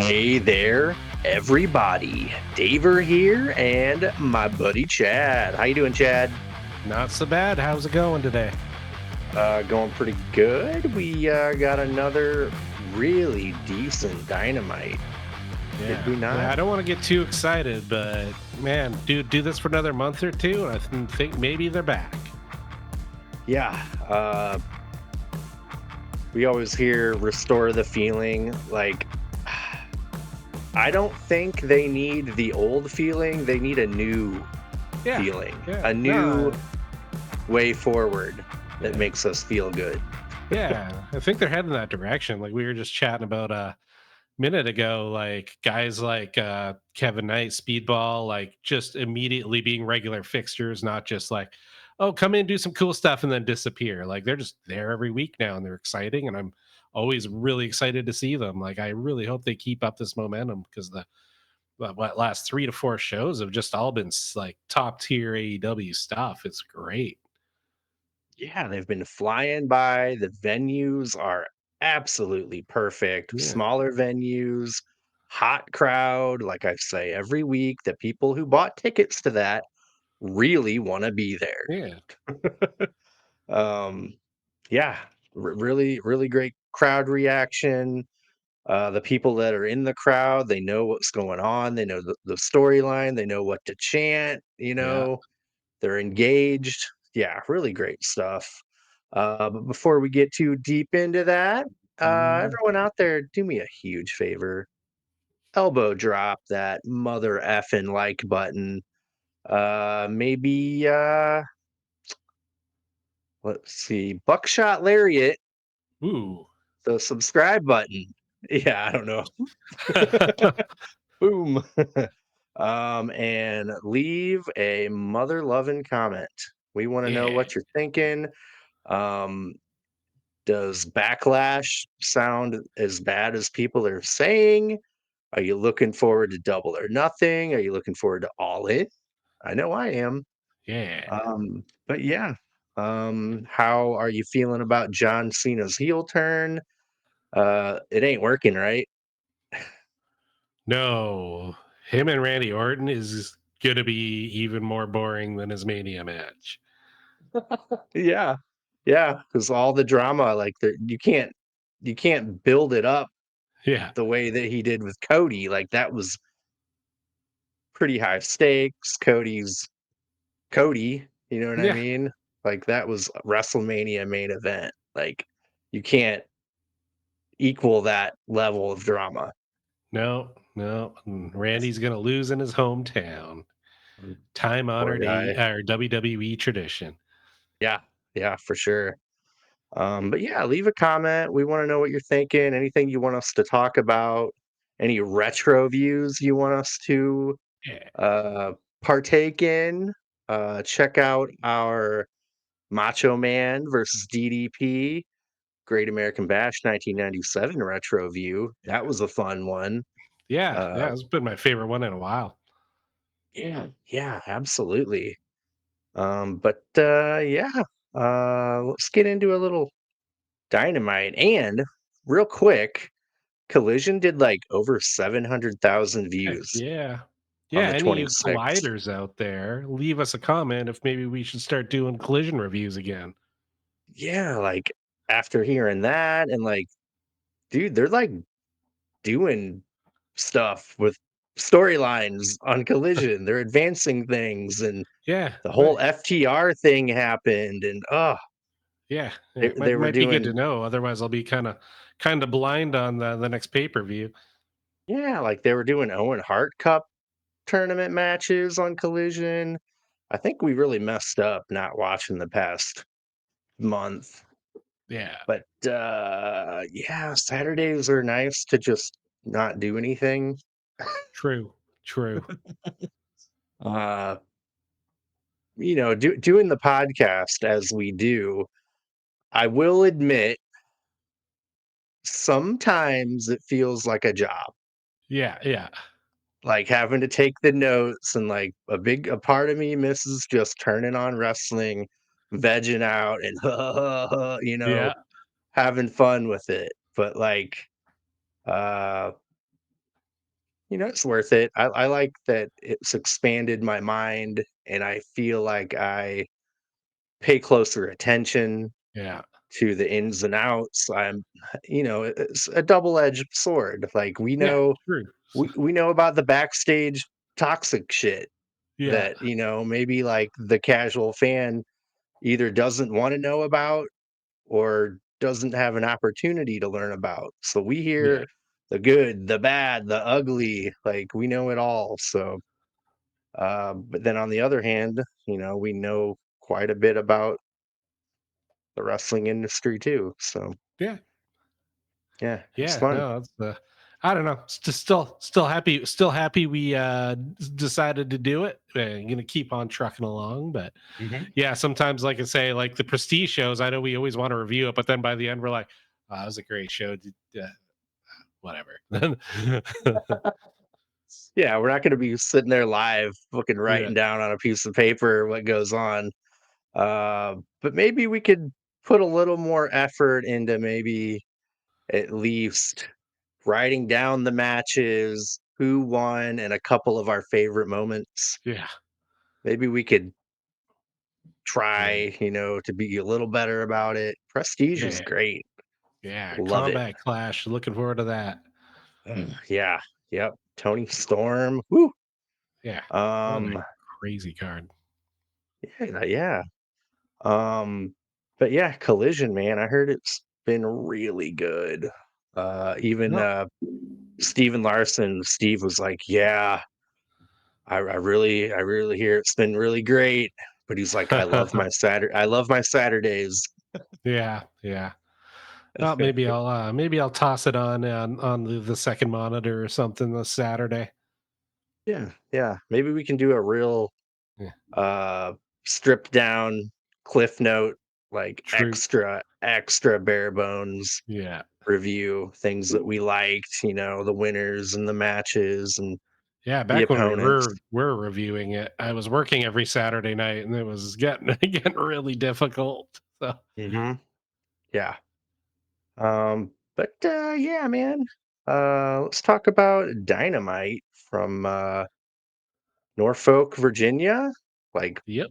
Hey there, everybody. Daver here and my buddy Chad. How you doing, Chad? Not so bad. How's it going today? Going pretty good. We got another really decent Dynamite. Did Yeah. we not? I don't want to get too excited, but man, do this for another month or two, and think maybe they're back. Yeah. We always hear restore the feeling. Like, I don't think they need the old feeling. They need a new Yeah. feeling, Yeah. a new No. way forward that Yeah. makes us feel good. Yeah. I think they're heading that direction. Like we were just chatting about a minute ago, like guys like Kevin Knight, Speedball, like just immediately being regular fixtures, not just like, oh, come in, do some cool stuff, and then disappear. Like they're just there every week now, and they're exciting, and I'm always really excited to see them. Like I really hope they keep up this momentum because the last 3 to 4 shows have just all been like top tier AEW stuff. It's great. Yeah, they've been flying by. The venues are absolutely perfect. Yeah, Smaller venues, hot crowd. Like I say every week, the people who bought tickets to that really want to be there. yeah, Um, yeah, really, really great crowd reaction. The people that are in the crowd, they know what's going on. They know the storyline. They know what to chant. yeah. They're engaged. Yeah, really great stuff. But before we get too deep into that, Mm. everyone out there, do me a huge favor. Elbow drop that mother effing like button. Maybe let's see, Buckshot Lariat, Ooh. the subscribe button. Yeah, I don't know. Boom. And leave a mother loving comment. We want to know Yeah, what you're thinking. Um, Does backlash sound as bad as people are saying? Are you looking forward to Double or Nothing? Are you looking forward to All In? I know I am. yeah. But yeah, how are you feeling about John Cena's heel turn? It ain't working, right? No, him and Randy Orton is gonna be even more boring than his Mania match. Yeah, yeah, because all the drama, like you can't build it up Yeah, the way that he did with Cody. Like that was pretty high stakes. Cody's Cody, you know what I yeah. mean? Like, that was a WrestleMania main event. Like, you can't equal that level of drama. No, no. Randy's gonna lose in his hometown. Time Poor honored guy. or WWE tradition. Yeah, yeah, for sure. But yeah, leave a comment. We wanna know what you're thinking, anything you want us to talk about, any retro views you want us to, Yeah, uh, partake in. Check out our Macho Man versus DDP Great American Bash 1997 retro view. That was a fun one. yeah, Uh, yeah. It's been my favorite one in a while. yeah, yeah, absolutely. But yeah, let's get into a little Dynamite. And real quick, Collision did like over 700,000 Heck views yeah. on Yeah, the any 26th. colliders out there, leave us a comment if maybe we should start doing collision reviews again. Yeah, like after hearing that, and like, dude, they're like doing stuff with storylines on Collision. They're advancing things, and Yeah, the whole FTR thing happened, and yeah, they yeah. they were Might be good doing to know. Otherwise, I'll be kind of blind on the next pay per view. yeah, like they were doing Owen Hart Cup tournament matches on Collision. I think we really messed up not watching the past month. Yeah, But yeah, Saturdays are nice to just not do anything. true, true. Uh, doing the podcast as we do, I will admit sometimes it feels like a job. Yeah, yeah, Like having to take the notes, and like a part of me misses just turning on wrestling, vegging out and yeah. having fun with it. But like uh it's worth it. I like that it's expanded my mind, and I feel like I pay closer attention Yeah. to the ins and outs. It's a double-edged sword. Like Yeah, true. we know about the backstage toxic shit Yeah. that, maybe like the casual fan either doesn't want to know about or doesn't have an opportunity to learn about. So we Yeah. hear the good, the bad, the ugly, like we know it all. So but then on the other hand, we know quite a bit about the wrestling industry too. So Yeah. yeah, it's Yeah, fun. no, it's I don't know. Still happy we decided to do it. Gonna keep on trucking along, but Mhm. yeah, sometimes like I say, like the prestige shows, I know we always want to review it, but then by the end we're like, oh, that was a great show. Whatever. Yeah, we're not going to be sitting there live, fucking Yeah. writing down on a piece of paper what goes on. But maybe we could put a little more effort into maybe at least writing down the matches, who won, and a couple of our favorite moments. Yeah. Maybe we could Yeah. try, to be a little better about it. Prestige is Yeah. great. Yeah. Love it. Combat Clash. Looking forward to that. Yeah. Yep. Tony Storm. Woo. Yeah. What a Um, crazy card. yeah. But yeah, Collision, man. I heard it's been really good. Even No. Steven Larson, Steve was like, "Yeah, I really hear it's been really great." But he's like, I love my Saturdays." Yeah. Yeah. Maybe I'll toss it on the second monitor or something this Saturday. Yeah, yeah. Maybe we can do a real Yeah. uh stripped down cliff note, like True. extra bare bones Yeah. review, things that we liked, the winners and the matches and Yeah, the back when we opponents. were reviewing it, I was working every Saturday night and it was getting getting really difficult. So, Mhm. Yeah. But yeah, man. Let's talk about Dynamite from Norfolk, Virginia. Like yep.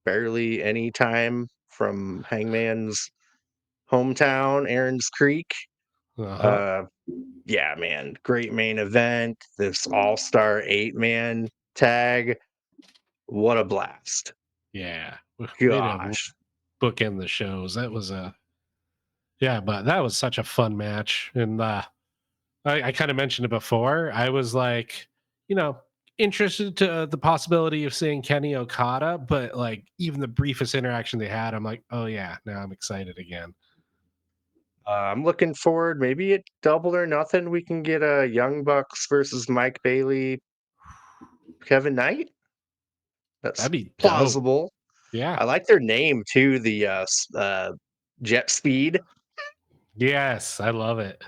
barely any time from Hangman's hometown, Aaron's Creek. Uh-huh. Uh yeah, man. Great main event. This all-star 8-man tag. What a blast. Yeah. Way to Gosh. bookend the shows. That was a yeah, but that was such a fun match. And I kind of mentioned it before. I was like, you know, interested to the possibility of seeing Kenny Okada, but like even the briefest interaction they had, I'm like, oh yeah, now I'm excited again. I'm looking forward. Maybe at Double or Nothing, we can get a Young Bucks versus Mike Bailey, Kevin Knight. That's That'd be dope. plausible. Yeah. I like their name too. The Jet Speed. Yes, I love it.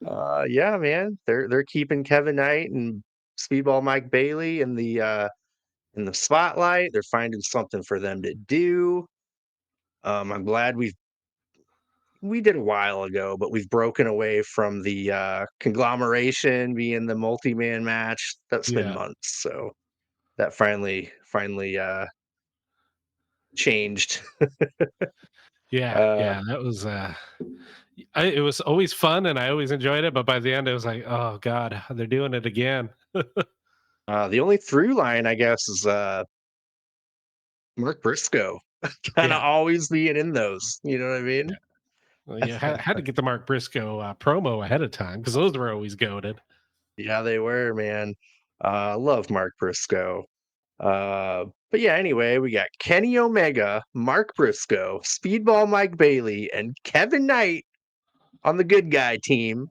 Yeah, man. They're keeping Kevin Knight and Speedball Mike Bailey in the spotlight. They're finding something for them to do. I'm glad we did a while ago, but we've broken away from the conglomeration being the multi-man match. That's been Yeah. months, so that finally changed. Yeah. Uh, Yeah. That was it was always fun and I always enjoyed it, but by the end it was like, oh God, they're doing it again. the only through line, I guess, is Mark Briscoe kind of Yeah. always being in those. You know what I Yeah. mean? Well, you had to get the Mark Briscoe promo ahead of time because those were always goaded. Yeah, they were, man. Love Mark Briscoe. But yeah, anyway, we got Kenny Omega, Mark Briscoe, Speedball Mike Bailey, and Kevin Knight on the good guy team.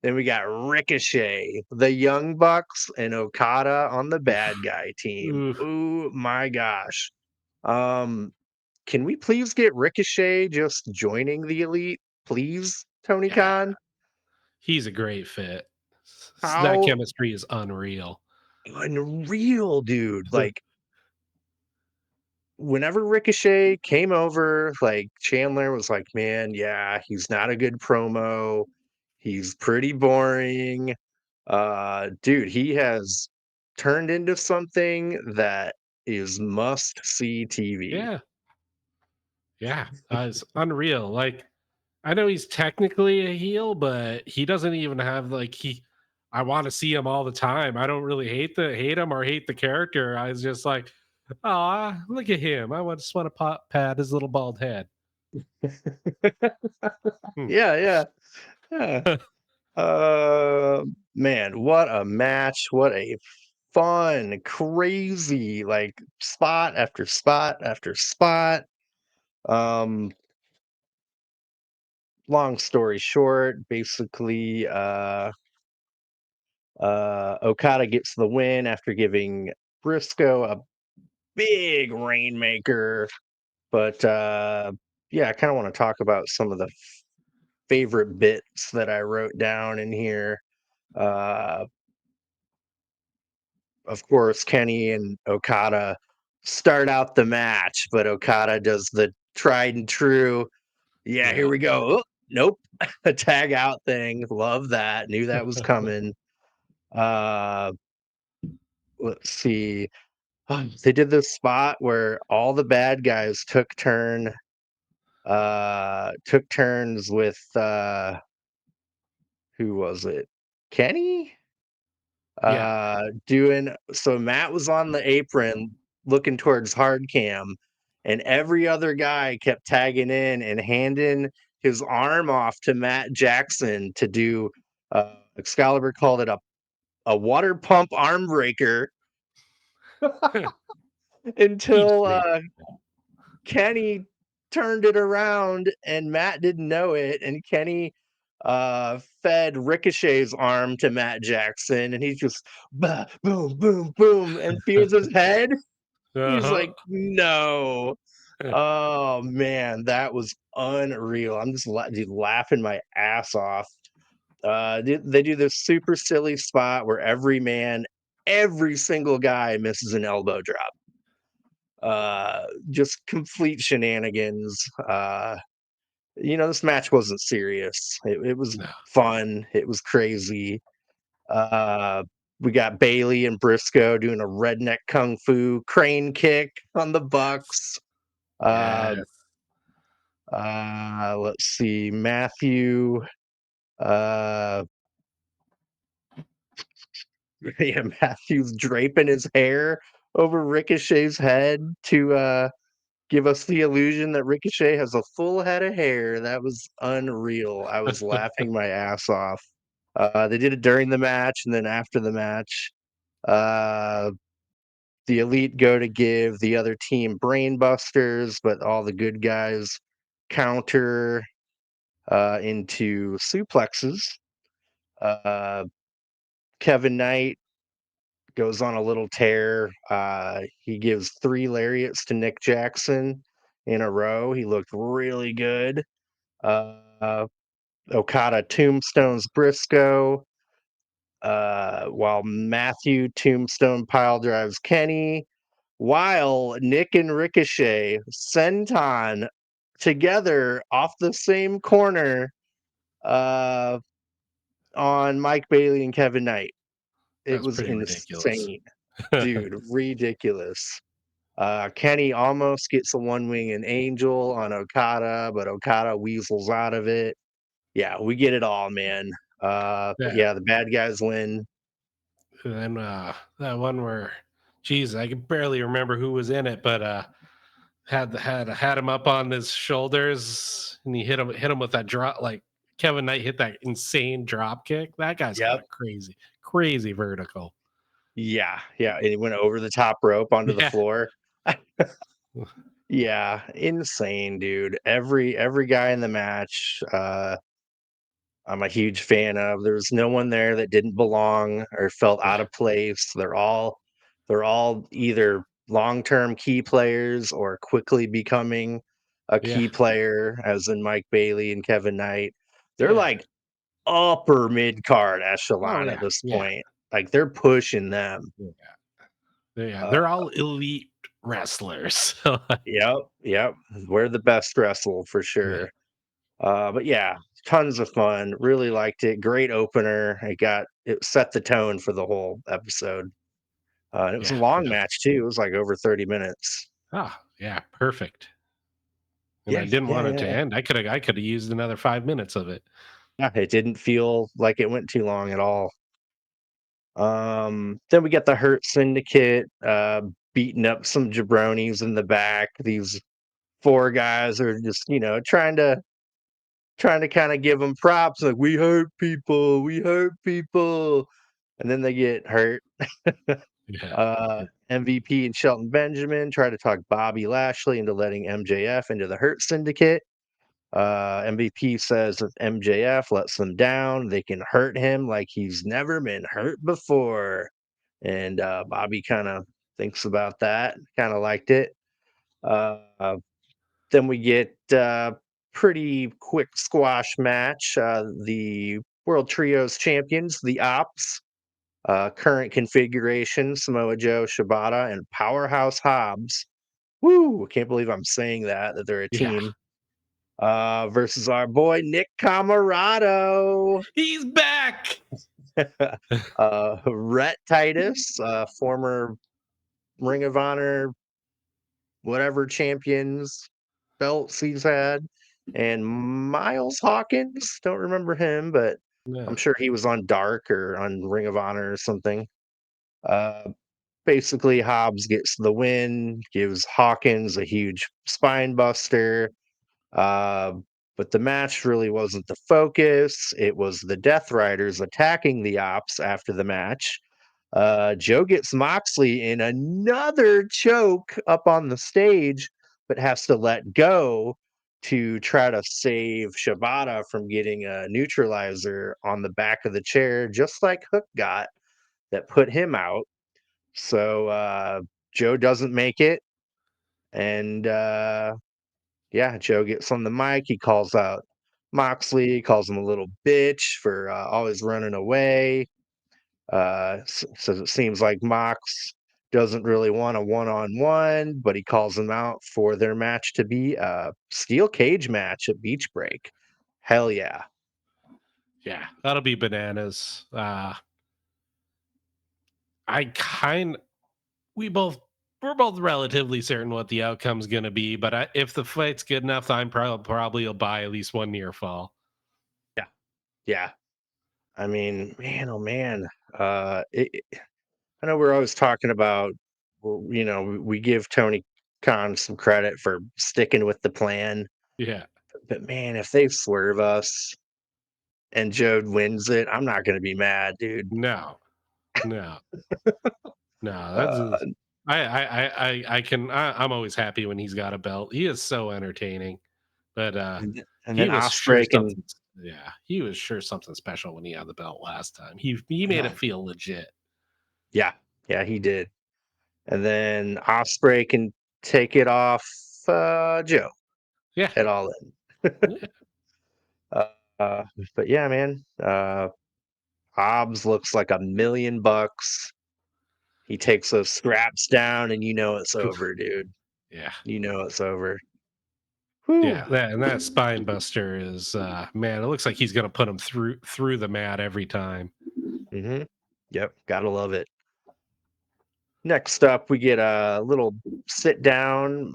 Then we got Ricochet, the Young Bucks, and Okada on the Oof. bad guy team. Oof. Oh my gosh. Um, can we please get Ricochet just joining the elite? Please, Tony Yeah. Khan? He's a great fit. That How chemistry is unreal. unreal, dude. Like, whenever Ricochet came over, like Chandler was like, "Man, yeah, he's not a good promo. He's pretty boring." Dude, he has turned into something that is must-see TV. Yeah, yeah, it's unreal. Like, I know he's technically a heel, but he doesn't even have like he. I want to see him all the time. I don't really hate him or hate the character. I was just like, ah, look at him. Just want to pat his little bald head. Hmm. Yeah, yeah, yeah. Man, what a match. What a fun, crazy, like, spot after spot after spot. Um, Long story short, basically, Okada gets the win after giving Briscoe a big rainmaker. But, yeah, I kinda wanna talk about some of the favorite bits that I wrote down in here. Uh, of course, Kenny and Okada start out the match, but Okada does the tried and true, "Yeah, here Yeah, we go. Oop, nope." A tag out thing. Love that. Knew that was coming. Uh, let's see. They did this spot where all the bad guys took turns with, who was it? Kenny? yeah. Doing so Matt was on the apron looking towards hard cam, and every other guy kept tagging in and handing his arm off to Matt Jackson to do, Excalibur called it a water pump arm breaker He's until, great. Kenny turned it around and Matt didn't know it, and Kenny fed Ricochet's arm to Matt Jackson, and he's just bah, boom, boom, boom, and feels his head. He's Uh-huh. like, no. Oh man, that was unreal. I'm just dude, laughing my ass off. They do this super silly spot where every single guy misses an elbow drop. Just complete shenanigans. This match wasn't serious. It was No. fun. It was crazy. Uh, we got Bailey and Briscoe doing a redneck kung fu crane kick on the Bucks. Uh, Yes. let's see, Matthew. Uh, yeah, Matthew's draping his hair over Ricochet's head to give us the illusion that Ricochet has a full head of hair. That was unreal. I was laughing my ass off. They did it during the match and then after the match. Uh, the Elite go to give the other team brain busters, but all the good guys counter into suplexes. Uh, Kevin Knight goes on a little tear. He gives 3 lariats to Nick Jackson in a row. He looked really good. Uh, Okada tombstones Briscoe, while Matthew tombstone pile drives Kenny, while Nick and Ricochet senton together off the same corner uh, on Mike Bailey and Kevin Knight. It That's was pretty ridiculous. insane, dude, ridiculous. Kenny almost gets a one-winged angel on Okada, but Okada weasels out of it. Yeah, we get it all, man. But Yeah. yeah, the bad guys win. And then that one where, geez, I can barely remember who was in it, but had him up on his shoulders, and he hit him with that drop. Like, Kevin Knight hit that insane drop kick. That guy's got Yep. a crazy vertical. Yeah, yeah, and he went over the top rope onto the Yeah. floor. Yeah, insane, dude. Every guy in the match, I'm a huge fan of. There was no one there that didn't belong or felt out Yeah. of place. They're all either long-term key players or quickly becoming a Yeah. key player, as in Mike Bailey and Kevin Knight. They're Yeah. like upper mid-card Oh echelon at yeah. this Yeah. point. Like they're pushing them. Yeah. Yeah. Uh, They're all elite wrestlers. So, yep, yep. We're the best wrestle for yeah. sure. But yeah. tons of fun. Really liked it. Great opener. It set the tone for the whole episode. And it was a Yeah, long definitely. match too. It was like over 30 minutes. Ah, yeah, perfect. And I Yeah, didn't yeah, want it yeah, to yeah. end. I coulda used another 5 minutes of it. Yeah, it didn't feel like it went too long at all. Then we get the Hurt Syndicate beating up some jabronis in the back. These four guys are just, trying to kind of give them props, like we hurt people, and then they get hurt. Yeah. MVP and Shelton Benjamin try to talk Bobby Lashley into letting MJF into the Hurt Syndicate. MVP says if MJF lets them down, they can hurt him like he's never been hurt before. And Bobby kind of thinks about that, kind of liked it. Uh, then we get pretty quick squash match. The World Trios champions, the Ops, current configuration, Samoa Joe, Shibata, and Powerhouse Hobbs. Woo! I can't believe I'm saying that they're a Yeah. team. Versus our boy Nick Camarado. He's back! Rhett Titus, former Ring of Honor, whatever champions belts he's had, and Miles Hawkins. Don't remember him, but I'm Yeah. sure he was on Dark or on Ring of Honor or something. Uh, Basically, Hobbs gets the win, gives Hawkins a huge spine buster. Uh, but the match really wasn't the focus. It was the Death Riders attacking the Ops after the match. Joe gets Moxley in another choke up on the stage, but has to let go to try to save Shibata from getting a neutralizer on the back of the chair, just like Hook got that put him out. So Joe doesn't make it. And yeah, Joe gets on the mic. He calls out Moxley, calls him a little bitch for always running away. Says it seems like Mox doesn't really want a one-on-one, but he calls him out for their match to be a steel cage match at Beach Break. Hell yeah. Yeah. That'll be bananas. I kind we both we're both relatively certain what the outcome's gonna be, but if the fight's good enough, I'm probably will buy at least one near fall. Yeah. Yeah. I mean, man, oh man. I know we're always talking about, well, we give Tony Khan some credit for sticking with the plan, Yeah. but man, if they swerve us and Joe wins it, I'm not going to be mad, dude. No. No. No. That's Uh, just, I'm always happy when he's got a belt. He is so entertaining. But and he then was sure Osprey can, something yeah, he was sure something special when he had the belt last time. He I made it know, feel legit. yeah, yeah, he did. And then Osprey can take it off Joe Yeah. at all in. Yeah. Uh, uh, but yeah, man, Hobbs looks like $1 million. He takes those straps down, and you know it's Oof. over, dude. Yeah. You know it's over. Whew. Yeah, that spine buster is man, it looks like he's gonna put him through the mat every time. Mhm. Yep, gotta love it. Next up, we get a little sit down,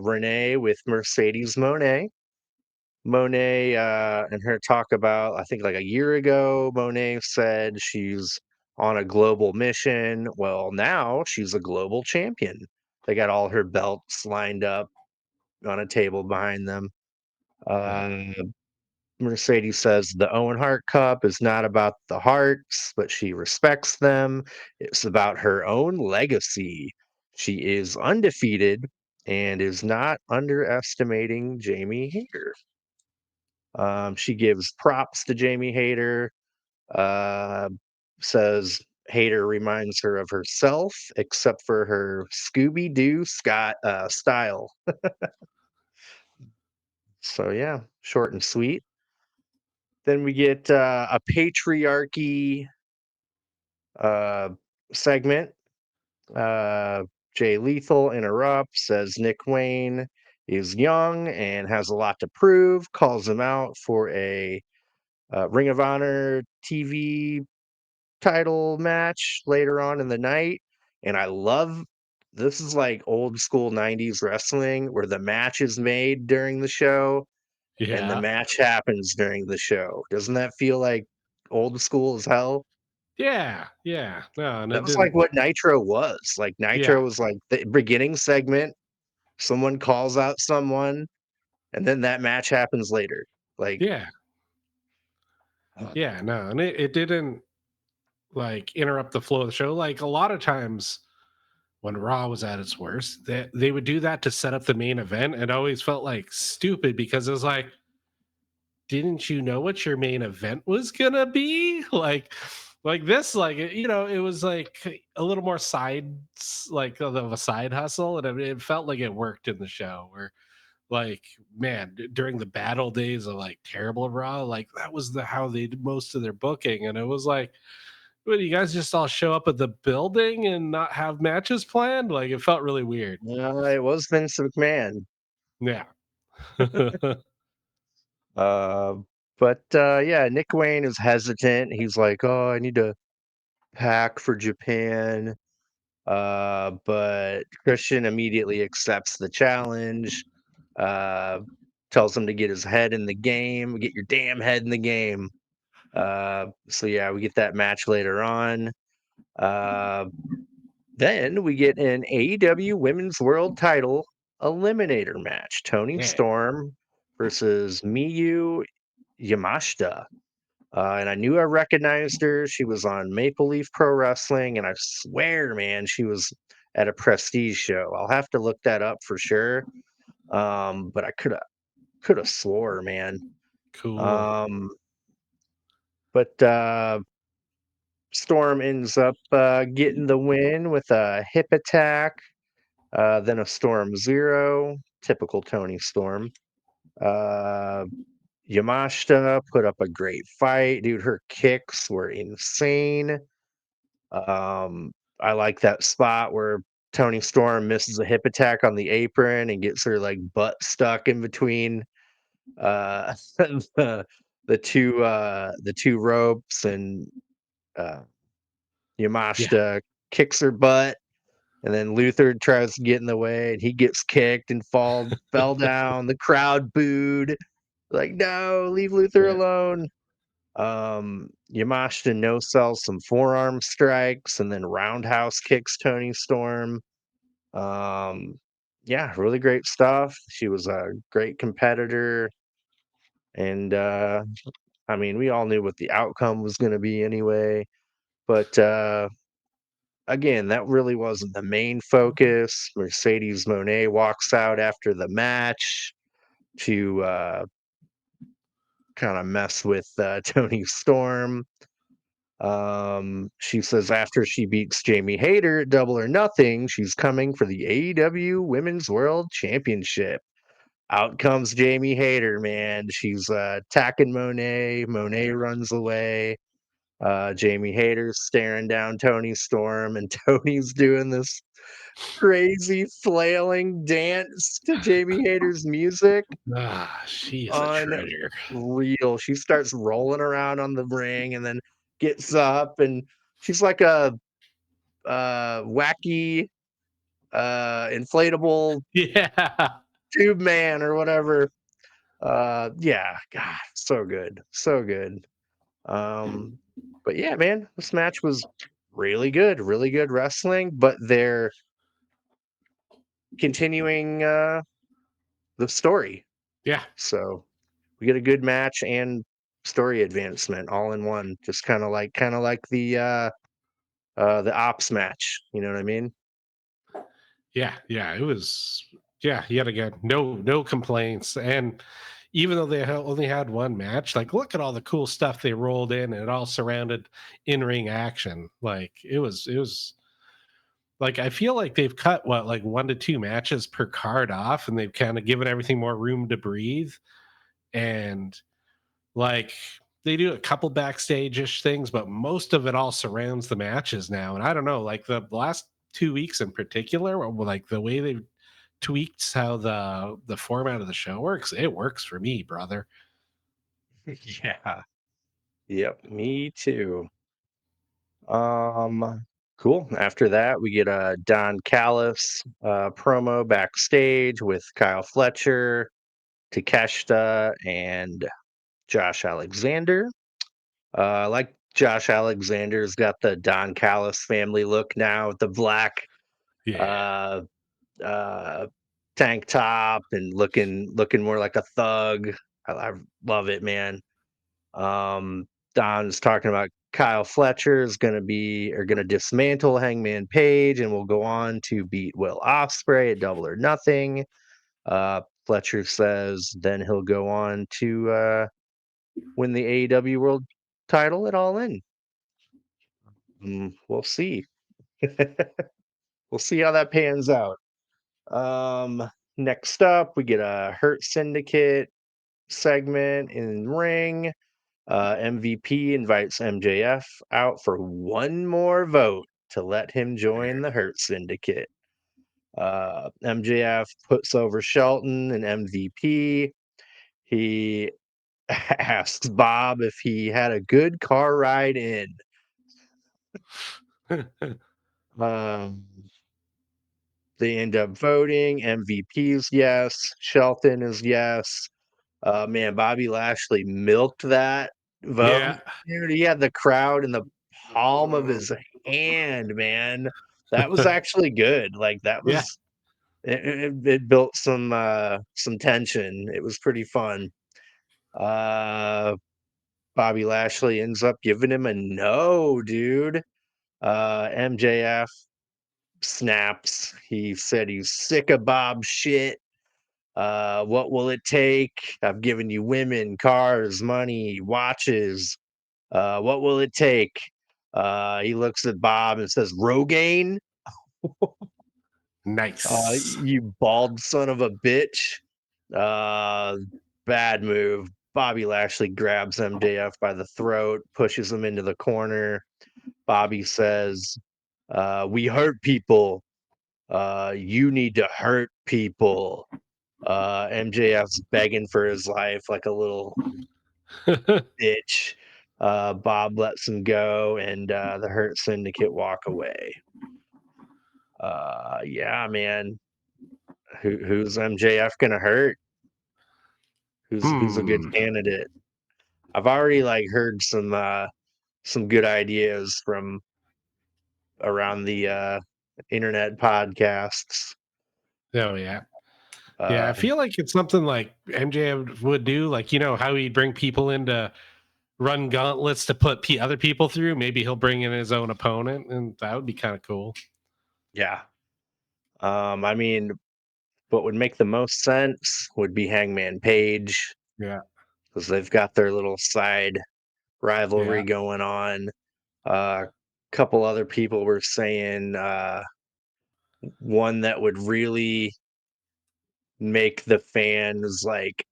Renee with Mercedes Monet. Monet and her talk about, I think like a year ago, Monet said she's on a global mission. Well, now she's a global champion. They got all her belts lined up on a table behind them. Yeah. Uh, Mercedes says the Owen Hart Cup is not about the Hearts, but she respects them. It's about her own legacy. She is undefeated and is not underestimating Jamie Hayter. She gives props to Jamie Hayter, uh, says Hayter reminds her of herself, except for her Scooby Doo Scott style. So, yeah, short and sweet. Then we get a patriarchy uh, segment. Uh, Jay Lethal interrupts, says Nick Wayne is young and has a lot to prove, calls him out for a Ring of Honor TV title match later on in the night, and I love this is like old school 90s wrestling where the match is made during the show and the Yeah. match happens during the show. Doesn't that feel like old school as hell? Yeah. Yeah. No, and That it was like didn't. what Nitro was. Like Yeah. Nitro was like the beginning segment, someone calls out someone, and then that match happens later. Like, Yeah. Yeah. No, and it didn't like interrupt the flow of the show. Like a lot of times when Raw was at its worst, they would do that to set up the main event. And it always felt like stupid because it was like, didn't you know what your main event was gonna be? Like this, like it was like a little more sides, like of a side hustle, and it felt like it worked in the show. Where like, man, during the battle days of like terrible Raw, like that was the how they did most of their booking, and it was like, what, you guys just all show up at the building and not have matches planned? Like it felt really weird. it was Vince McMahon. Yeah. Uh, but yeah, Nick Wayne is hesitant. He's like, "Oh, I need to pack for Japan." But Christian immediately accepts the challenge. Uh, Tells him to get his head in the game. Get your damn head in the game. So yeah, we get that match later on. Uh, then we get an AEW Women's World Title Eliminator match. Tony Yeah. Storm versus Miyu Yamashita. And I knew I recognized her. She was on Maple Leaf Pro Wrestling, and I swear, man, she was at a Prestige show. I'll have to look that up for sure. But I could have swore, man. Cool. Um, but Storm ends up getting the win with a hip attack, then a Storm Zero, typical Tony Storm. Uh, Yamashita put up a great fight, dude. Her kicks were insane. Um, I like that spot where Tony Storm misses a hip attack on the apron and gets her like butt stuck in between the the two ropes, and uh Yeah. Yamashita kicks her butt, and then Luther tries to get in the way and he gets kicked and fell down. The crowd booed. Like, no, leave Luther Yeah. alone. Yamashita no sells some forearm strikes and then roundhouse kicks Tony Storm. Um, yeah, really great stuff. She was a great competitor, and I mean, we all knew what the outcome was going to be anyway. But again, that really wasn't the main focus. Mercedes Monet walks out after the match to kind of mess with Tony Storm. She says after she beats Jamie Hayter at Double or Nothing, she's coming for the AEW Women's World Championship. Out comes Jamie Hayter, man. She's attacking Monet. Monet runs away. Jamie Hayter's staring down Tony Storm, and Tony's doing this crazy flailing dance to Jamie Hayter's music. Ah, she is a treasure. Unreal. She starts rolling around on the ring and then gets up, and she's like a wacky inflatable Yeah. tube man or whatever. Yeah, God, so good. So good. Um, but yeah, man, this match was really good wrestling, but they're continuing the story. Yeah. So we get a good match and story advancement all in one. Just kind of like the ops match. You know what I mean? Yeah. Yeah. It was, yeah, yet again, no complaints. And even though they only had one match, like look at all the cool stuff they rolled in, and it all surrounded in-ring action. Like it was like I feel like they've cut what, like 1 to 2 matches per card off, and they've kind of given everything more room to breathe. And like they do a couple backstage-ish things, but most of it all surrounds the matches now. And I don't know, like the last 2 weeks in particular, or like the way they've tweaked how the format of the show works, it works for me, brother. Yeah. Yep, me too. Um, cool. After that, we get a Don Callis promo backstage with Kyle Fletcher, Takeshita, and Josh Alexander. Like Josh Alexander's got the Don Callis family look now with the black Yeah. uh, uh, tank top and looking more like a thug. I love it, man. Don's talking about Kyle Fletcher is gonna dismantle Hangman Page and will go on to beat Will Ospreay at Double or Nothing. Fletcher says then he'll go on to win the AEW World Title at All In. We'll see. We'll see how that pans out. Next up, we get a Hurt Syndicate segment in ring. MVP invites MJF out for one more vote to let him join the Hurt Syndicate. MJF puts over Shelton and MVP. He asks Bob if he had a good car ride in. Um, they end up voting. MVP's yes. Shelton is yes. Man, Bobby Lashley milked that vote. Yeah. Dude, he had the crowd in the palm of his hand, man. That was actually good. Like that Yeah. was it built some tension. It was pretty fun. Uh Bobby Lashley ends up giving him a no, dude. MJF snaps. He said he's sick of Bob's shit. What will it take? I've given you women, cars, money, watches. What will it take? He looks at Bob and says, Rogaine, Nice. you bald son of a bitch. Uh, Bad move. Bobby Lashley grabs MJF by the throat, pushes him into the corner. Bobby says, We hurt people. You need to hurt people. MJF's begging for his life like a little bitch. Bob lets him go, and the Hurt Syndicate walk away. Yeah, man. Who's MJF gonna hurt? Who's a good Hmm. candidate? I've already like heard some good ideas from around the internet podcasts. Oh yeah. Yeah, I Uh, feel like it's something like MJ would do, like, how he'd bring people in to run gauntlets to put other people through. Maybe he'll bring in his own opponent, and that would be kind of cool. yeah. I mean, what would make the most sense would be Hangman Page Yeah. because they've got their little side Yeah. rivalry going on. A couple other people were saying one that would really make the fans like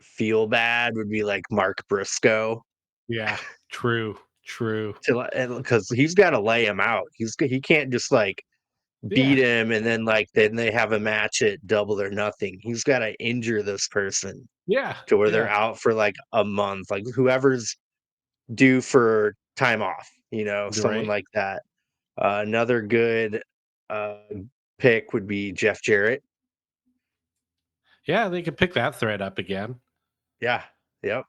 feel bad would be like Mark Briscoe Yeah. True. True. to because he's got to lay him out. He can't just like Yeah. beat him and then they have a match at Double or Nothing. He's got to injure this person Yeah. to where they're Yeah. out for like a month. Like whoever's due for time off, someone Right. like that. Another good uh, pick would be Jeff Jarrett. Yeah, they could pick that thread up again. Yeah. Yep.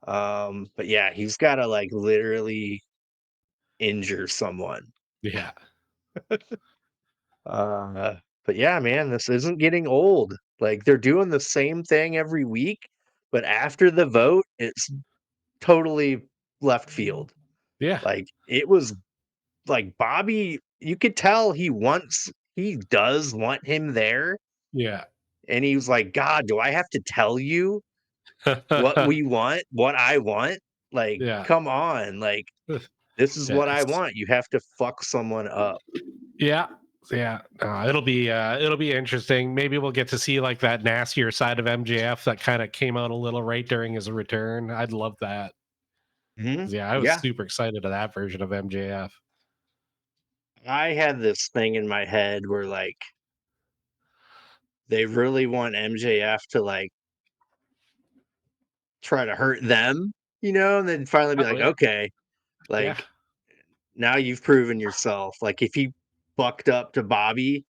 But yeah, he's got to like literally injure someone. Yeah. But yeah, man, this isn't getting old. Like they're doing the same thing every week, but after the vote, it's totally left field. Yeah. Like it was like Bobby, you could tell he does want him there. Yeah. And he was like, God, do I have to tell you what we want, what I want? Like, Yeah. come on. Like, this is what I Yes. want. You have to fuck someone up. Yeah. Yeah. It'll be interesting. Maybe we'll get to see like that nastier side of MJF that kind of came out a little right during his return. I'd love that. Yeah, I was Yeah. super excited to that version of MJF. I had this thing in my head where like they really want MJF to like try to hurt them. and then finally be Oh like, yeah, okay, yeah, like now you've proven yourself. Like if he bucked up to Bobby,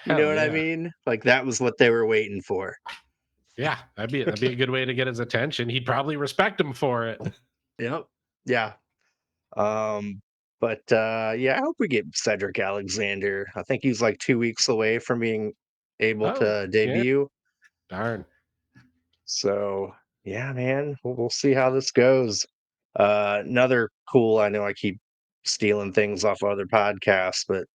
you know hell what I yeah, mean? Like that was what they were waiting for. yeah. That'd be a good way to get his attention. He'd probably respect him for it. Yep. Yeah. Um, but yeah, I hope we get Cedric Alexander. I think he's like 2 weeks away from being able Oh to yeah, debut. darn. So yeah, man, we'll see how this goes. Another cool. I know I keep stealing things off other podcasts, but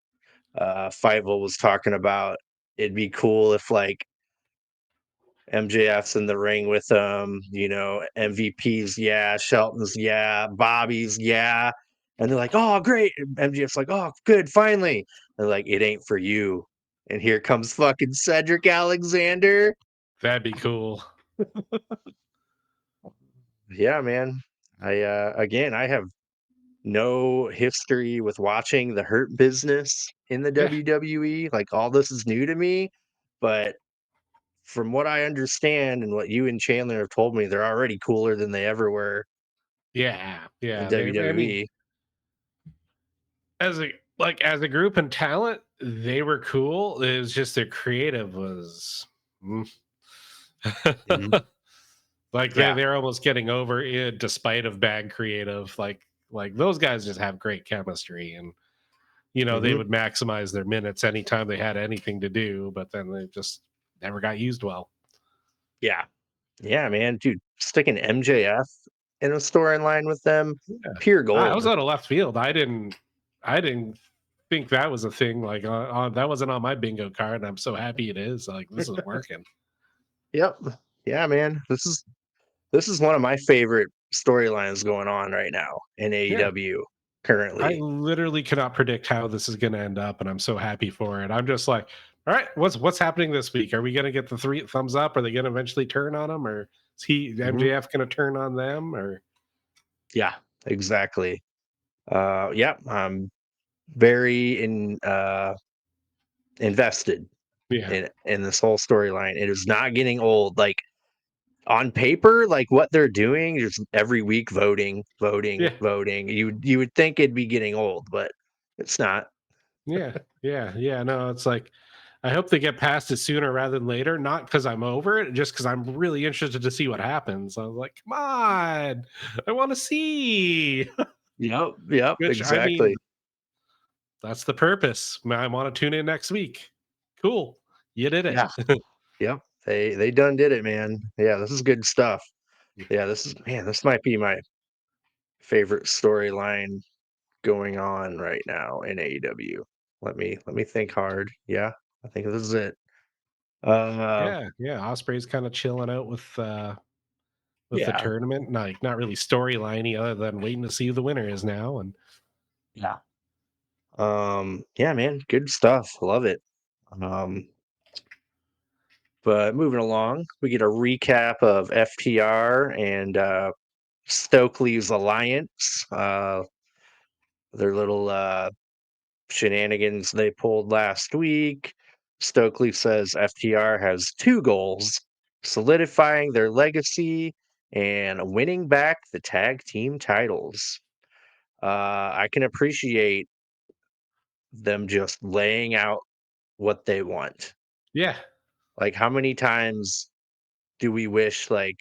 Fievel was talking about it'd be cool if like MJF's in the ring with MVP's yeah, Shelton's yeah, Bobby's yeah. And they're like, oh, great. And MJF's like, oh, good, finally. And they're like, it ain't for you. And here comes fucking Cedric Alexander. That'd be cool. Yeah, man. I have no history with watching the Hurt Business in the Yeah, WWE. Like all this is new to me, but from what I understand and what you and Chandler have told me, they're already cooler than they ever were yeah, in yeah. I mean, WWE. as a group and talent, they were cool. It was just their creative was. mm. Mhm. Like Yeah. they're almost getting over it despite of bad creative. Like those guys just have great chemistry, and they Mhm. would maximize their minutes anytime they had anything to do, but then they just never got used well. Yeah. Yeah, man. Dude, sticking MJF in a storyline with them, Yeah, pure I was gold. out of left field. I didn't think that was a thing. Like that wasn't on my bingo card. And I'm so happy it is. Like this is working. Yep. Yeah, man. This is one of my favorite storylines going on right now in Yeah. AEW I currently. literally cannot predict how this is going to end up, and I'm so happy for it. I'm just like, all right, what's happening this week? Are we going to get the three thumbs up? Are they going to eventually turn on him, or is he Mhm. MJF going to turn on them? Or Yeah, exactly. Yeah, I'm very invested yeah, in this whole storyline. It is not getting old. Like on paper, like what they're doing, just every week voting, voting, yeah, voting. You would think it'd be getting old, but it's not. yeah, yeah, yeah. No, it's like I hope they get past it sooner rather than later. Not because I'm over it, just because I'm really interested to see what happens. I was like, come on, I want to see. Yep, yep, Which I exactly. mean, that's the purpose. I want to tune in next week. Cool, you did it. Yeah, yep. They done did it, man. Yeah, this is good stuff. Yeah, this is man, this might be my favorite storyline going on right now in AEW. Let me think hard. Yeah, I think this is it. Uh, Yeah, yeah. Osprey's kind of chilling out with the yeah, tournament. Not really storyliney other than waiting to see who the winner is now. And yeah. Yeah, man, good stuff. Love it. Um, but moving along, we get a recap of FTR and Stokely's alliance. Their little shenanigans they pulled last week. Stokely says FTR has two goals: solidifying their legacy and winning back the tag team titles. I can appreciate them just laying out what they want. yeah, Like, how many times do we wish like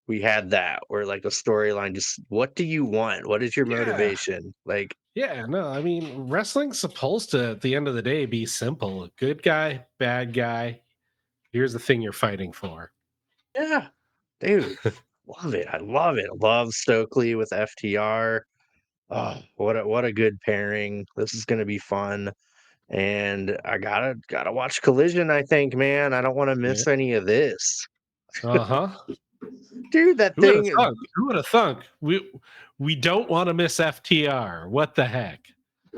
we had that, or like a storyline? Just what do you want? What is your yeah, motivation? Like, yeah. No, I mean, wrestling's supposed to, at the end of the day, be simple. Good guy, bad guy. Here's the thing you're fighting for. yeah, dude, love it. I love it. Love Stokely with FTR. Oh, what a good pairing. This is gonna be fun. And I gotta watch Collision, I think, man. I don't want to Yeah. miss any of this. Uh huh. Dude, that Who would have thing. thunk? Who would have thunk? We don't want to miss FTR. What the heck?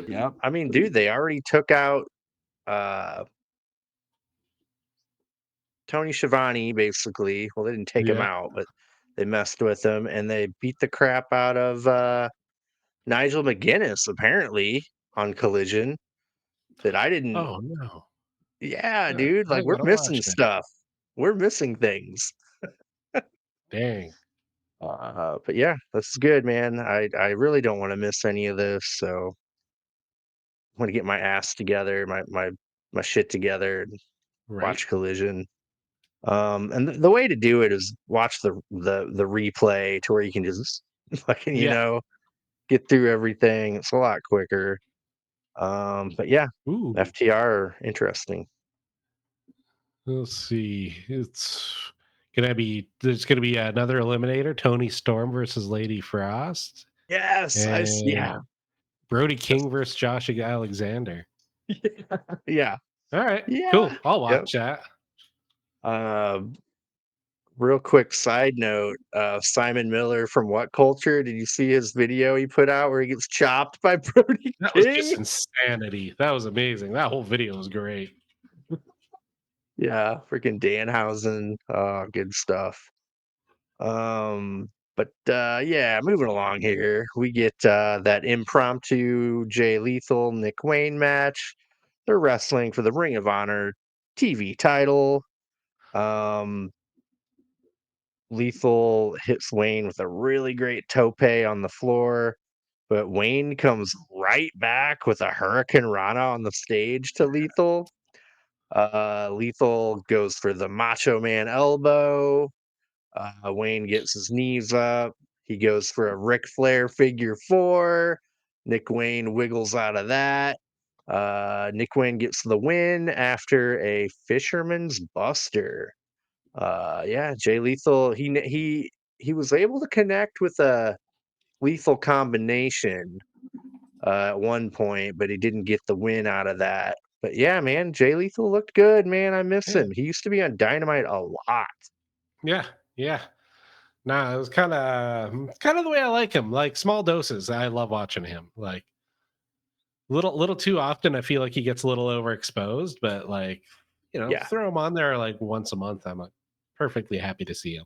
Yeah. I mean, dude, they already took out uh Tony Schiavone, basically. Well, they didn't take him Yeah. out, but they messed with him and they beat the crap out of Nigel McGuinness, apparently, on Collision. That I didn't. Oh no. Yeah, I, dude, I like we're gotta missing watch that. stuff. We're missing things. Dang. But yeah, this is good, man. I really don't want to miss any of this, so I want to get my ass together, my shit together, and Right? watch Collision. And the way to do it is watch the replay to where you can just fucking, Yeah. get through everything. It's a lot quicker. But yeah, Ooh. FTR interesting. Let's see. There's gonna be another eliminator, Tony Storm versus Lady Frost, Yes, and yeah. Brody That's, King versus Josh Alexander. yeah. All right, Yeah. cool. I'll Yep. watch that. Um, Real quick side note, Simon Miller from What Culture, did you see his video he put out where he gets chopped by Brody That was just King? insanity. That was amazing. That whole video was great. Yeah, freaking Danhausen. Good stuff. But yeah, moving along here. We get that impromptu Jay Lethal Nick Wayne match. They're wrestling for the Ring of Honor TV title. Um, Lethal hits Wayne with a really great tope on the floor, but Wayne comes right back with a Hurricane Rana on the stage to Lethal. Lethal goes for the Macho Man elbow. Wayne gets his knees up. He goes for a Ric Flair figure four. Nick Wayne wiggles out of that. Nick Wayne gets the win after a Fisherman's Buster. Yeah, Jay Lethal. He was able to connect with a lethal combination at one point, but he didn't get the win out of that. But yeah, man, Jay Lethal looked good, man. I miss Yeah, him. He used to be on Dynamite a lot. yeah, yeah. Nah, it was kind of the way I like him. Like small doses. I love watching him. Like little too often. I feel like he gets a little overexposed, but like Yeah. throw him on there like once a month. I'm perfectly happy to see him.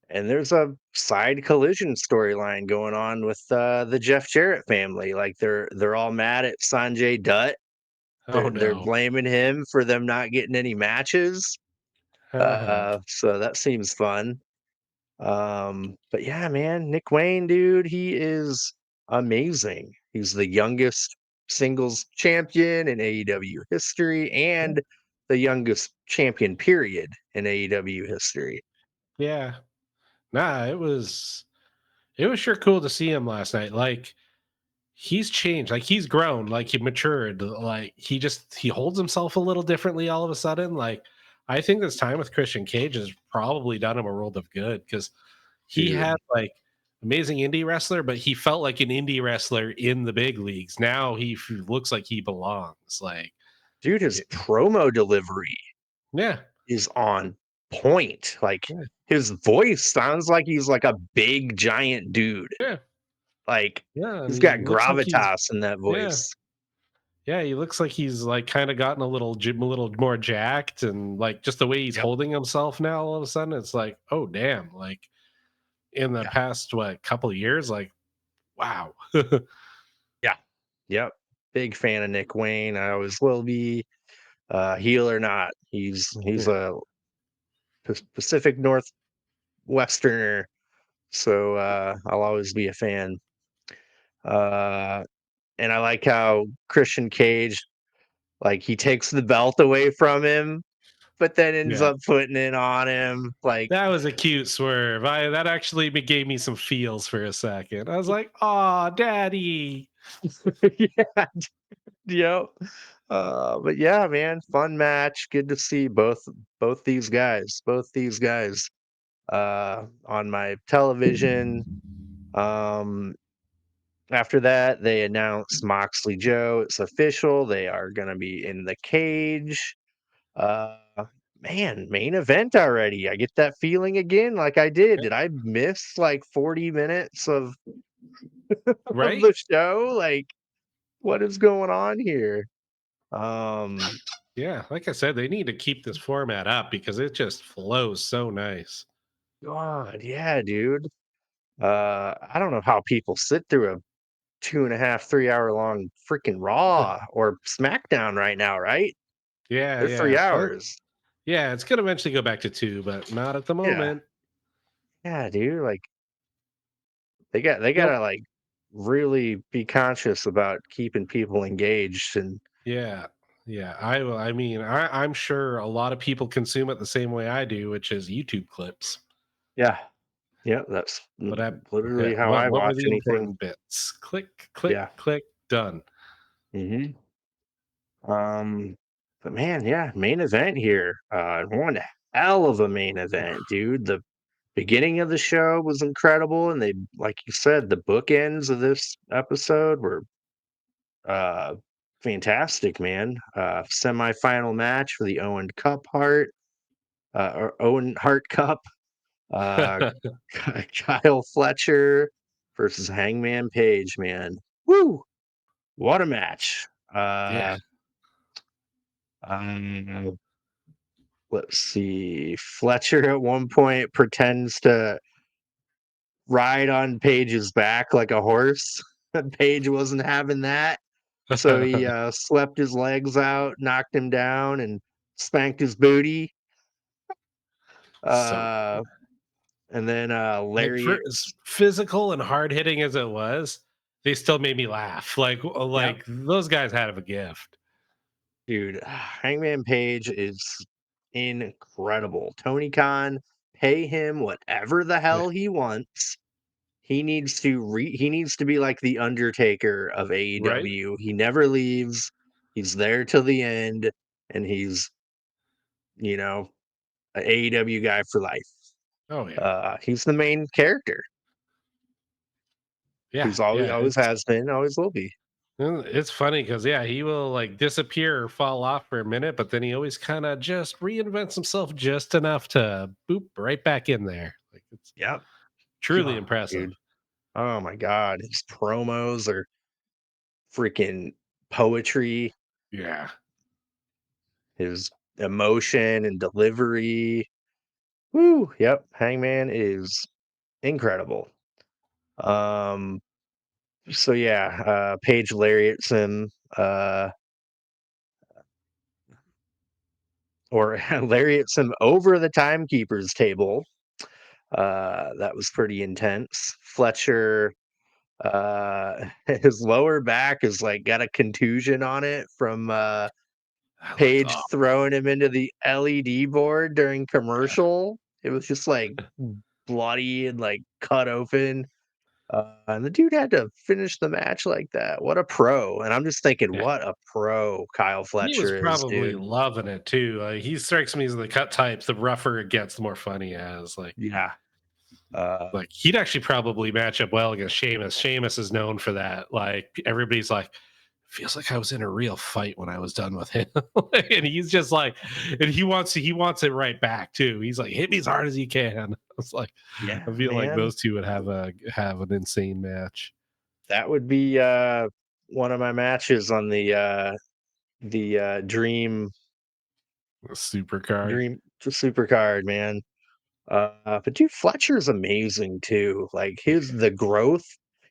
And there's a side collision storyline going on with the Jeff Jarrett family. Like they're all mad at Sanjay Dutt. Oh They're no. blaming him for them not getting any matches. Uh-huh. So that seems fun. But yeah, man, Nick Wayne, dude, he is amazing. He's the youngest singles champion in AEW history Yeah. and the youngest champion period in AEW history. Yeah. Nah, it was sure cool to see him last night. Like he's changed, like he's grown, like he matured, like he holds himself a little differently all of a sudden. Like I think this time with Christian Cage has probably done him a world of good because he had Dude, like amazing indie wrestler, but he felt like an indie wrestler in the big leagues. Now looks like he belongs. Like, dude, his it- promo delivery yeah, is on point. Like yeah, his voice sounds like he's like a big giant dude. yeah, Like yeah. And he's he got looks like he's gravitas in that yeah, voice. yeah. He looks like he's like kind of gotten a little more jacked, and like just the way he's Yep. holding himself now. All of a sudden, it's like, oh damn! Like in the Yeah. past couple of years, like wow. Yeah. Yep. Big fan of Nick Wayne. I always will be. Heel or not, he's Yeah, a Pacific Northwesterner, so I'll always be a fan. Uh, and I like how Christian Cage, like he takes the belt away from him, but then ends yeah. up putting it on him. Like, That was a cute swerve. That actually gave me some feels for a second. I was like, "Oh, daddy." yeah, yep. But yeah, man, fun match. Good to see both these guys on my television. Um, After that, they announced Moxley Joe. It's official. They are going to be in the cage. Uh, Man, main event already. I get that feeling again, like I did. Yeah, Did I miss like 40 minutes of right? the show? Like, what is going on here? Um, Yeah, like I said, they need to keep this format up because it just flows so nice. God, yeah, dude. I don't know how people sit through a 2.5, 3 hour long freaking Raw or SmackDown right now, right? Yeah, They're three yeah. Well, hours. yeah, it's gonna eventually go back to 2, but not at the Yeah. moment. Yeah, dude. Like, They Nope. gotta, like, really be conscious about keeping people engaged and Yeah. Yeah. I mean, I'm sure a lot of people consume it the same way I do, which is YouTube clips. yeah. Yeah, that's Yeah, literally how I what were watch the anything. important bits? Click, click, Yeah. click, done. Mhm. Um, but man, yeah, main event here. One hell of a main event, dude. The beginning of the show was incredible, and they, like you said, the bookends of this episode were uh fantastic, man. Semi-final match for the Owen Cup Heart, or Owen Hart Cup. Uh, Kyle Fletcher versus Hangman Page, man. Woo! What a match. Yeah. Um, let's see. Fletcher at one point pretends to ride on Page's back like a horse. Page wasn't having that. So he swept his legs out, knocked him down, and spanked his booty. So Uh, and then like for Lariat. as physical and hard hitting as it was, they still made me laugh. Yep. Like those guys had a gift. Dude, Hangman Page is incredible. Tony Khan, pay him whatever the Yeah. hell he wants. He needs to be like the Undertaker of Right? AEW. He never leaves. He's there till the end, and he's, you know, an AEW guy for life. Oh yeah. He's the main character. Yeah. He's Yeah. always has been, always will be. It's funny because yeah, he will like disappear or fall off for a minute, but then he always kind of just reinvents himself just enough to boop right back in there. Like it's Yep. truly Oh, impressive. dude. Oh my god, his promos are freaking poetry. Yeah. His emotion and delivery. Woo, yep, Hangman is incredible. Um, so yeah, Paige lariats him, or lariats him over the timekeeper's table. That was pretty intense. Fletcher, his lower back is like got a contusion on it from I like Paige oh throwing him into the LED board during yeah. commercial. It was just like bloody and like cut open. And the dude had to finish the match like that. What a pro. And I'm just thinking, Yeah. what a pro Kyle He was Fletcher is, probably dude. loving it too. He strikes me as the cut type. The rougher it gets, the more fun he has. Yeah. Uh, Like he'd actually probably match up well against Sheamus. Sheamus is known for that. Like everybody's like, feels like I was in a real fight when I was done with him. And he's just like, and he wants it right back too. He's like, hit me as hard as you can. It's like yeah, I feel like man. those two would have an insane match. That would be one of my matches on the A super card. dream super card, man. But dude, Fletcher's amazing too. Like his the growth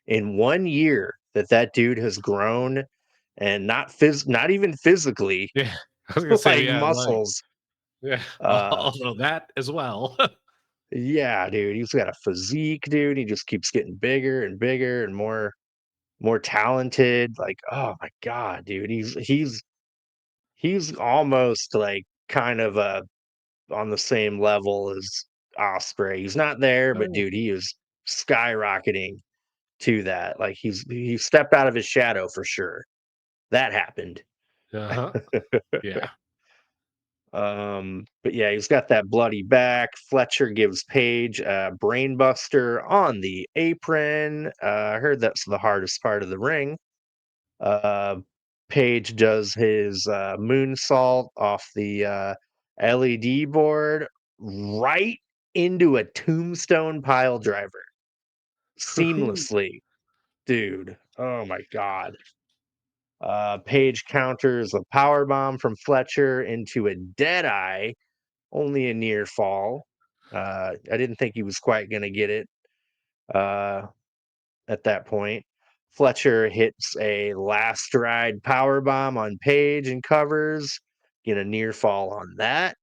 in 1 year that that dude has grown, and not even physically, Yeah. I was gonna say, like yeah, like muscles. yeah, Uh, although that as well. yeah, dude, he's got a physique, dude. He just keeps getting bigger and bigger and more talented. Like, oh my god, dude, he's almost like kind of on the same level as Osprey. He's not there, but Oh, dude, he is skyrocketing to that. Like he stepped out of his shadow for sure. That happened. uh-huh. Yeah. But yeah, he's got that bloody back. Fletcher gives Paige a brainbuster on the apron. I heard that's the hardest part of the ring. Uh, Page does his moonsault off the LED board right into a tombstone pile driver seamlessly, dude. Oh my god. Page counters a power bomb from Fletcher into a dead eye, only a near fall. I didn't think he was quite going to get it uh, at that point. Fletcher hits a last ride power bomb on Page and covers. Get a near fall on that.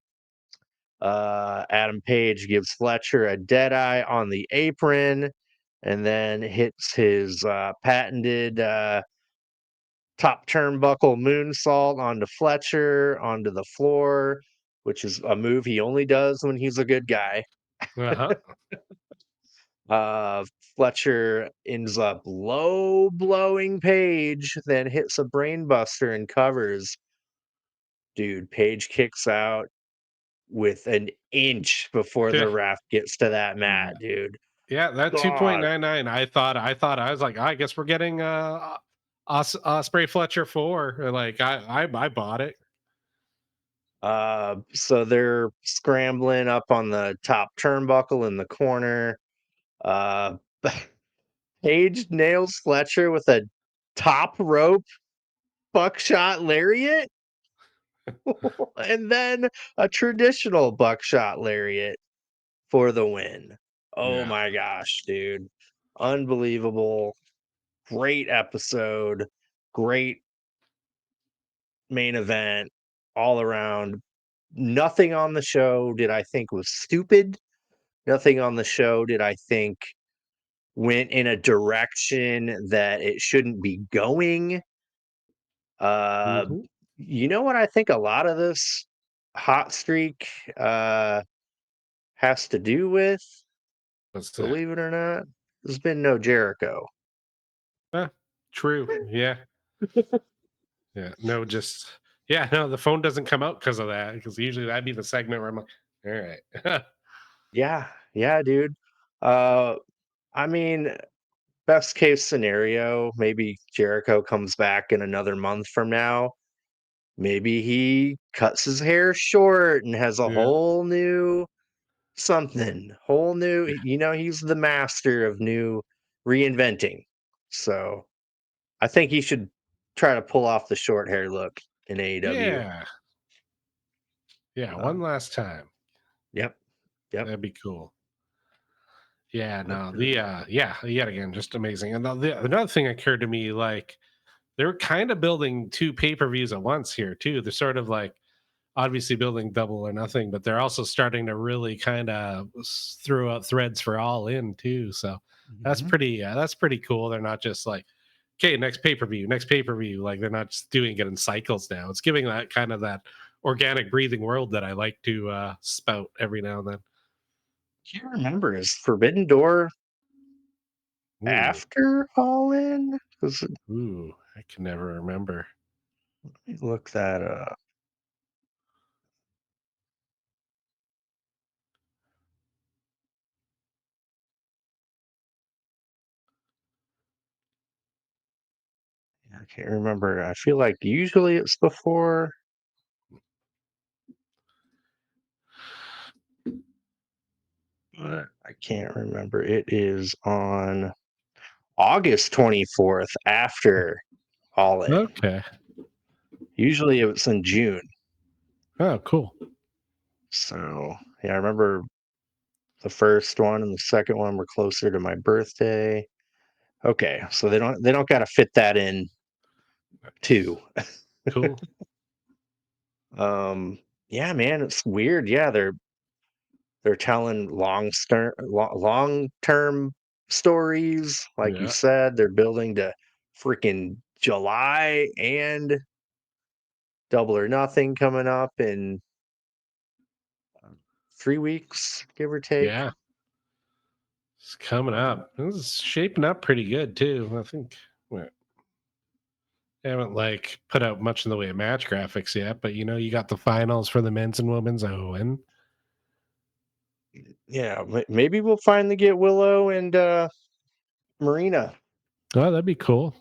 Adam Page gives Fletcher a dead eye on the apron. and then hits his patented top turnbuckle moonsault onto Fletcher onto the floor, which is a move he only does when he's a good guy. Uh-huh. Uh, Fletcher ends up low blowing Page, then hits a brainbuster and covers. Dude, Page kicks out with an inch before the Yeah. ref gets to that Yeah. mat, dude. Yeah, that God. 2.99, I was like, I guess we're getting Osprey Fletcher 4. Like I bought it. So they're scrambling up on the top turnbuckle in the corner. Uh, Page nails Fletcher with a top rope buckshot lariat, and then a traditional buckshot lariat for the win. Oh Yeah. my gosh, dude. Unbelievable. Great episode. Great main event all around. Nothing on the show did I think was stupid. Nothing on the show did I think went in a direction that it shouldn't be going. Uh, Mhm. you know what I think a lot of this hot streak has to do with? What's that? Believe it or not, there's been no Jericho. Yeah, true. Yeah. Yeah. No, just yeah, no, the phone doesn't come out because of that. Because usually that'd be the segment where I'm like, all right. Yeah, yeah, dude. Uh, I mean, best case scenario, maybe Jericho comes back in another month from now. Maybe he cuts his hair short and has a Yeah. whole new something, whole new. He's the master of new reinventing. So I think he should try to pull off the short hair look in AEW. Yeah. Yeah. Uh, One last time. yep, yep. That'd be cool. Yeah, Yep. no, yeah, yet again, just amazing. And another thing occurred to me, like they're kind of building two pay-per-views at once here too. They're sort of like obviously building Double or Nothing, but they're also starting to really kind of throw out threads for All In too. So Mhm. that's pretty cool. They're not just like, okay, next pay-per-view. Like they're not just doing it in cycles now. It's giving that kind of that organic breathing world that I like to spout every now and then. Can't remember. Is Forbidden Door Ooh, after All In? ooh, I can never remember. Let me look that up. I can't remember. I feel like usually it's before, but I can't remember. It is on August 24th after All In. Okay. Usually it's in June. Oh, cool. So, yeah, I remember the first one and the second one were closer to my birthday. Okay, so they don't got to fit that in too. Cool. Um, yeah, man, it's weird. Yeah, they're telling long-term stories, like you Yeah. said. They're building to freaking July and Double or Nothing coming up in 3 weeks, give or take. Yeah. It's coming up. This is shaping up pretty good too. I think well, they haven't like put out much in the way of match graphics yet, but you got the finals for the men's and women's Owen. Yeah, maybe we'll finally get Willow and Marina. Oh, that'd be cool.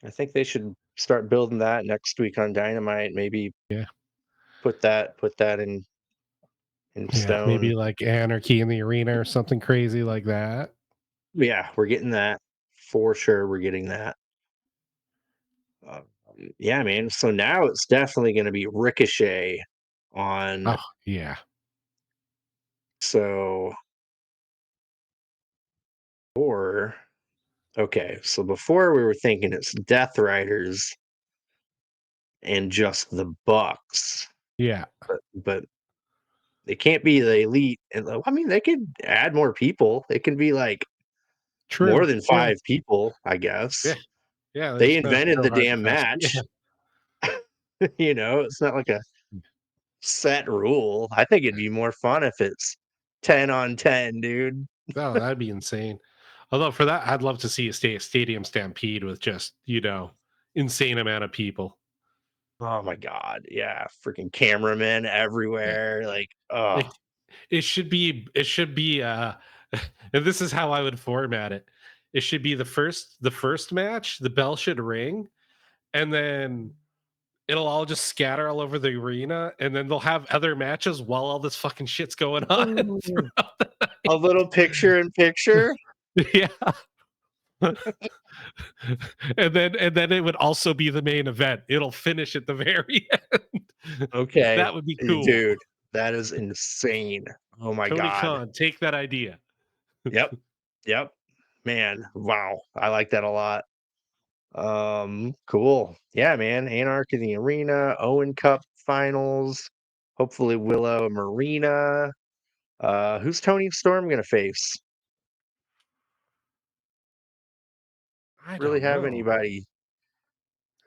I think they should start building that next week on Dynamite. Maybe Yeah. put that in Yeah. stone. Maybe like anarchy in the arena or something crazy like that. Yeah, we're getting that for sure. We're getting that. Uh, yeah, man. So now it's definitely going to be Ricochet on. Oh, yeah. So or okay, so before we were thinking it's Death Riders and just the Bucks, Yeah. but they can't be the elite. And I mean, they could add more people. It can be like more True. than Yeah. 5 people, I Yeah. guess. Yeah. They're They just gonna invented throw the hard damn fast. Yeah. match. It's not like a set rule. I think it'd be more fun if it's 10 on 10, dude. Oh, that'd be insane. Although for that, I'd love to see a stadium stampede with just, insane amount of people. Oh my god, yeah, freaking cameramen Yeah. everywhere, like, oh. It it should be and this is how I would format it. It should be the first match, the bell should ring, and then it'll all just scatter all over the arena, and then they'll have other matches while all this fucking shit's going on Ooh, throughout the a little picture in picture? night. Yeah. And then it would also be the main event. It'll finish at the very end. Okay, That would be cool. dude, that is insane. Oh my Tony god. Khan, take that idea. Yep, yep. Man, wow, I like that a lot. Cool. Yeah, man, Anarch in the Arena, Owen Cup finals, hopefully Willow and Marina. Who's Tony Storm gonna face? I Really don't have know. anybody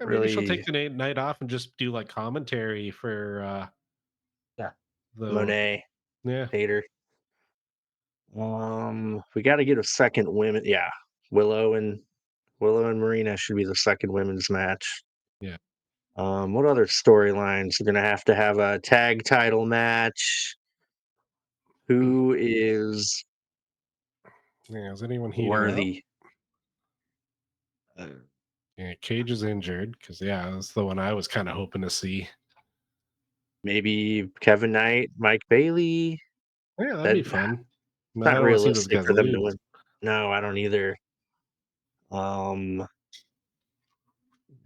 Maybe she'll really. take the night off and just do like commentary for Yeah. the Monet, yeah. Hater. We got to get a second women. Yeah, Willow and Willow and Marina should be the second women's match. Yeah. What other storylines? We're gonna have to have a tag title match. Who is Yeah. Is anyone heating up? worthy? Uh, Yeah, Cage is injured because yeah, that's the one I was kind of hoping to see. Maybe Kevin Knight, Mike Bailey. Yeah, that'd That be fun. I not don't want to see those realistic guys for them to lose. win. No, I don't either. Um,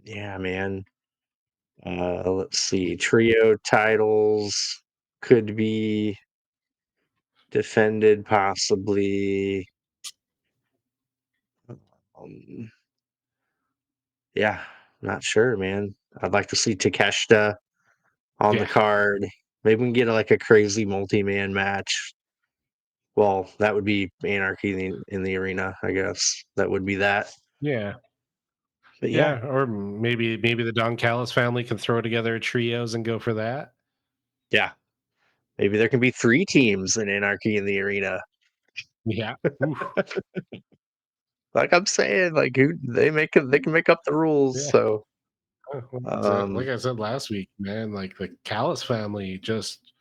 yeah, man. Let's see. Trio titles could be defended possibly. Um, yeah, not sure, man. I'd like to see Takeshita on the Yeah. card. Maybe we can get like a crazy multi-man match. Well, that would be Anarchy in the arena, I guess. That would be that. Yeah. But yeah, Yeah. Or maybe the Don Callis family can throw together trios and go for that. yeah. Maybe there can be 3 teams in Anarchy in the arena. Yeah. Oof. Like I'm saying, like who they can make up the rules. Yeah. So Like um I said last week, man, like the Callis family just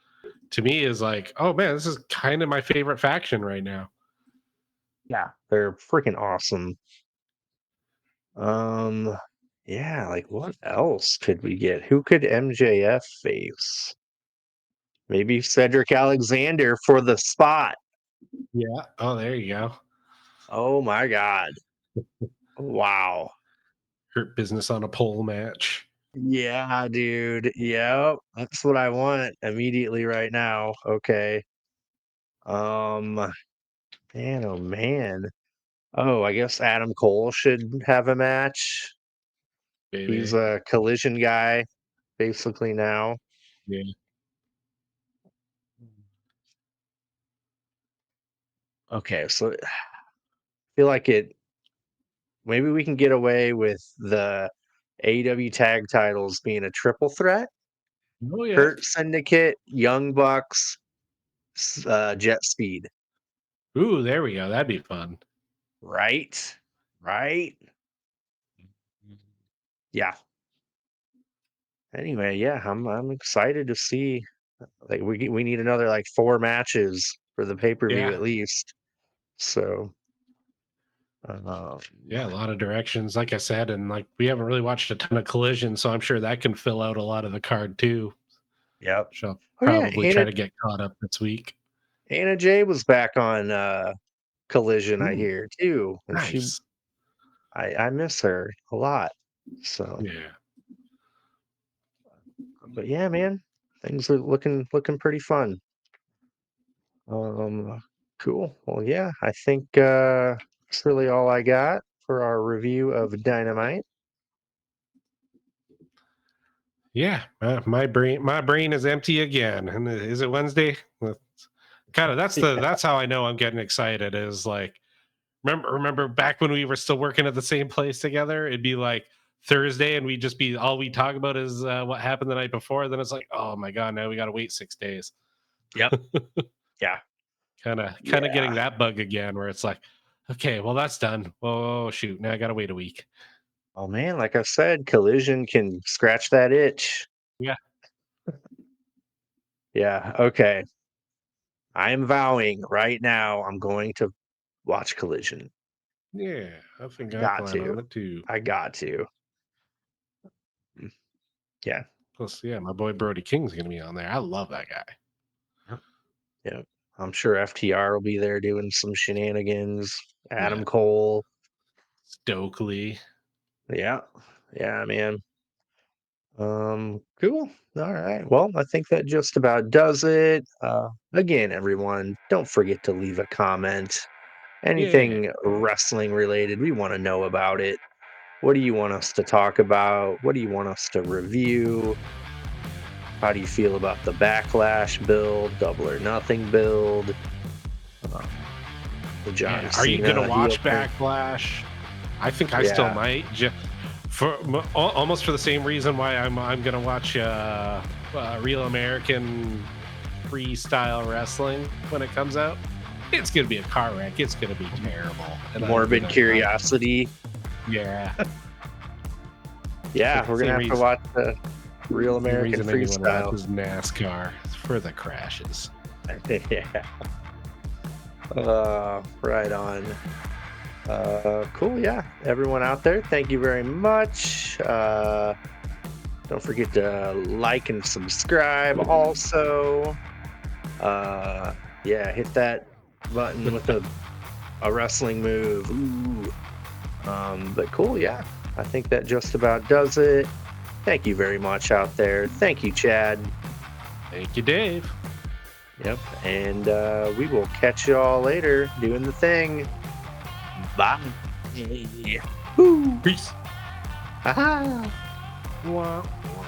to me is like, oh man, this is kind of my favorite faction right now. yeah, they're freaking awesome. Um yeah, like what else could we get? Who could MJF face? Maybe Cedric Alexander for the spot. Yeah. Oh, there you go. Oh my god. Wow. Hurt business on a pole match. Yeah, dude. Yep. That's what I want immediately right now. Okay. Um, man, oh man. Oh, I guess Adam Cole should have a match. He's Baby. a collision guy basically now. Yeah. Okay, so I feel like it maybe we can get away with the AEW tag titles being a triple threat. Oh yeah. Hurt Syndicate, Young Bucks, Jet Speed. Ooh, there we go. That'd be fun. Right? Right? Yeah. Anyway, yeah, I'm excited to see. Like we need another like 4 matches for the pay-per-view Yeah. at least. So, um, Yeah, a lot of directions, like I said, and like we haven't really watched a ton of collision, so I'm sure that can fill out a lot of the card too. yep. Shall Oh yeah, probably try to get caught up this week. Anna Jay was back on Collision, I Ooh, hear too, and nice. I miss her a lot. So, Yeah. but yeah, man, things are looking pretty fun. Cool. Well, yeah, I think that's really all I got for our review of Dynamite. Yeah. My brain is empty again. And is it Wednesday? Kind of that's how I know I'm getting excited is like Remember back when we were still working at the same place together? It'd be like Thursday, and we'd just be all we talk about is what happened the night before. Then it's like, oh my god, now we got to wait 6 days. Yep. Yeah. Kind of Yeah. getting that bug again, where it's like, okay, well that's done. Oh shoot, now I got to wait a week. Oh man, like I said, Collision can scratch that itch. Yeah, Yeah. Okay. I am vowing right now I'm going to watch Collision. yeah, I think I I got plan to. on it too. I got to. Mm, yeah. Plus, yeah, my boy Brody King's gonna be on there. I love that guy. Yep. Yep. I'm sure FTR will be there doing some shenanigans. Yeah, Adam Cole. Stokely. Yeah. Yeah, man. Cool. All right. Well, I think that just about does it. Again, everyone, don't forget to leave a comment. Yeah, Anything wrestling related, we want to know about it. What do you want us to talk about? What do you want us to review? How do you feel about the backlash build, double or nothing build, um, the John yeah. Are you gonna Cena heel watch turn? Backlash? I think I still Yeah. might. Almost for the same reason why I'm gonna watch Real American Freestyle Wrestling when it comes out. It's gonna be a car wreck. It's gonna be terrible. And Morbid curiosity. yeah. Yeah, we're gonna Same have to reason. watch the Real Same American reason anyone Freestyle. watches NASCAR. It's for the crashes. Yeah. Right on. Cool. Yeah. Everyone out there, thank you very much. Don't forget to like and subscribe. Also, yeah, hit that button with a wrestling move. Ooh. But cool. Yeah. I think that just about does it. Thank you very much out there. Thank you, Chad. Thank you, Dave. Yep. And we will catch you all later doing the thing. Bye. Woo. Peace. Aha. Wah, wah.